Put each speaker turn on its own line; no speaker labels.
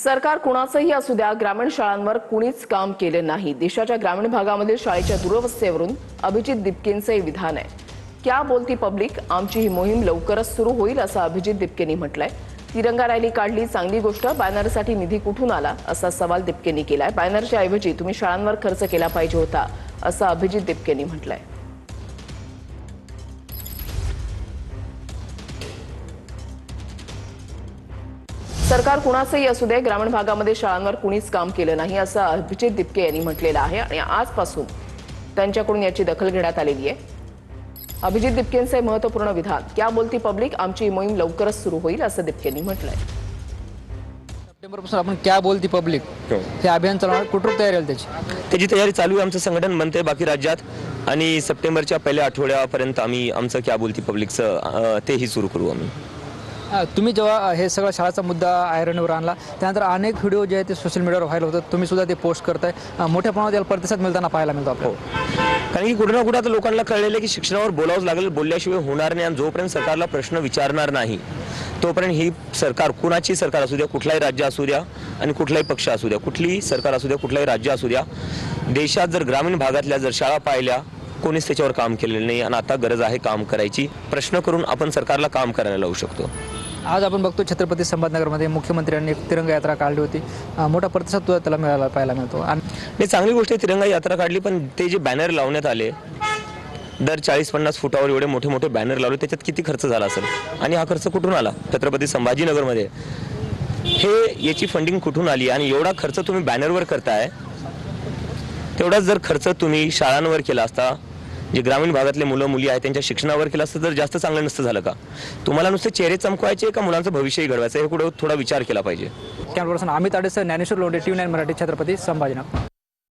सरकार कुणाचंही असू द्या, ग्रामीण शाळांवर कुणीच काम केले नाही. देशाच्या ग्रामीण भागामधील शाळेच्या दुरवस्थेवरून अभिजित दिपकेंचे विधान आहे. क्या बोलती पब्लिक, आमची ही मोहीम लवकरच सुरू होईल असं अभिजित दिपकेंनी म्हटलंय. तिरंगा रॅली काढली, चांगली गोष्ट. बॅनरसाठी निधी कुठून आला असा सवाल दिपकेंनी केलाय. बॅनरच्या ऐवजी तुम्ही शाळांवर खर्च केला पाहिजे होता असं अभिजित दिपकेंनी म्हटलंय. सरकार कुणाचंही असू दे, ग्रामीण भागामध्ये शाळांवर कुणीच काम केलं नाही असं अभिजित दिपके यांनी म्हटलेलं आहे आणि आजपासून त्यांच्याकडून याची दखल घेण्यात आलेली आहे. अभिजित दिपकेंचे महत्त्वपूर्ण विधान, क्या बोलती पब्लिक, आमची मोहीम लवकरच सुरू होईल असं दिपकेंनी म्हटलंय.
सप्टेंबरपासून आपण क्या बोलती पब्लिक हे अभियान चालवणार, कुठून तयारी आहे त्याची
तयारी चालू आहे. आमचं संघटन बनते बाकी राज्यात आणि सप्टेंबरच्या पहिल्या आठवड्यापर्यंत आम्ही आमचं क्या बोलती पब्लिकचं तेही सुरू करू आम्ही.
तुम्ही जेव्हा हे सगळं शाळेचा मुद्दा आयरणीवर आणला त्यानंतर अनेक व्हिडिओ जे आहेत ते सोशल मीडियावर व्हायरल होतात. तुम्ही सुद्धा ते पोस्ट करताय, मोठ्या प्रमाणात याला प्रतिसाद मिळताना पाहायला मिळतो आपल्याला.
कारण की कुठं ना कुठं आता लोकांना कळलेलं की शिक्षणावर बोलावंच लागेल, बोलल्याशिवाय होणार नाही. आणि जोपर्यंत सरकारला प्रश्न विचारणार नाही तोपर्यंत ही सरकार, कुणाची सरकार असू द्या, कुठलाही राज्य असू द्या आणि कुठलाही पक्ष असू द्या, कुठलीही सरकार असू द्या, कुठलाही राज्य असू द्या, देशात जर ग्रामीण भागातल्या जर शाळा पाहिल्या, कोणीच त्याच्यावर काम केलेलं नाही. आणि आता गरज आहे काम करायची. प्रश्न करून आपण सरकारला काम करायला लावू शकतो.
आज आपण बघतो छत्रपती संभाजीनगरमध्ये मुख्यमंत्र्यांनी एक तिरंगा यात्रा काढली होती. मोठा प्रतिसाद तुला त्याला मिळाला पाहायला मिळतो.
आणि चांगली गोष्ट आहे, तिरंगा यात्रा काढली. पण ते जे बॅनर लावण्यात आले, दर 40-50 फुटावर एवढे मोठे मोठे बॅनर लावले, त्याच्यात किती खर्च झाला असेल आणि हा खर्च कुठून आला? छत्रपती संभाजीनगरमध्ये हे याची फंडिंग कुठून आली? आणि एवढा खर्च तुम्ही बॅनरवर करताय, तेवढाच जर खर्च तुम्ही शाळांवर केला असता, जे ग्रामीण भागातले मुलं मुली आहेत त्यांच्या शिक्षणावर केलं असतं तर जास्त चांगलं नसतं झालं का? तुम्हाला नुसते चेहरे चमकवायचे का मुलांचं भविष्यही घडवायचं, हे कुठं थोडा विचार केला पाहिजे.
कॅमेरा पर्सन अमित आडेसह, ज्ञानेश्वर लोंढे, TV9 मराठी, छत्रपती संभाजीनगर.